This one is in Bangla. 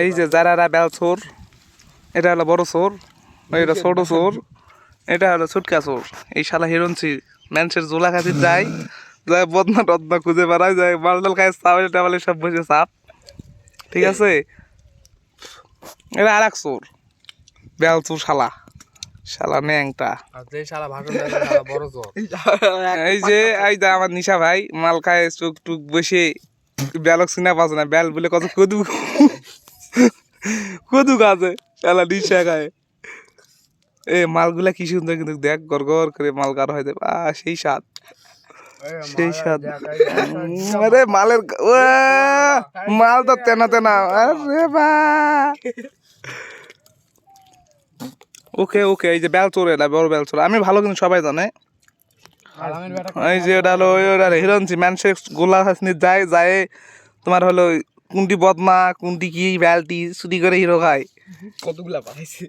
এই যে যারা বেল চোর, এটা হলো বড় চোর, এটা ছোট চোর, এটা হলো ছুটকা চোর। এই শালা হিরণছি মানুষের জোলা খাসি যায় যায় বদনা টদনা খুঁজে বেড়ায় যায়, মালটাল খায়, চাওয়াল টাওয়ালে সব বসে চাপ। ঠিক আছে, এটা আর এক চোর, বেল চোর শালা, শালা ন্যাংটা। এই যে এই যে আমার নিশা ভাই মাল খায় চুক টুক বসে, বেলক চিনা পাচ্ছে না, বেল বলে কত কদু কদু গাছে শালা নিশা খায়। এ মালগুলা কি সুন্দর কিন্তু দেখ, গড় গড় করে মাল গার হয়, সেই স্বাদ, সেই স্বাদ। আরে মালের মাল তো তেনা তেনা। আরে বা ওকে ওকে, এই যে বেল চোর, এটা বড় বেল চোর, আমি ভালো কিন্তু সবাই জানে। এই যে ওটা হলো হিরণছি মানুষের গোলা হাসনি যায় যায়, তোমার হলো কোনটি বদমা কোনটি কি বেলটি চুরি করে হিরো খায়। কতগুলা পাইছে।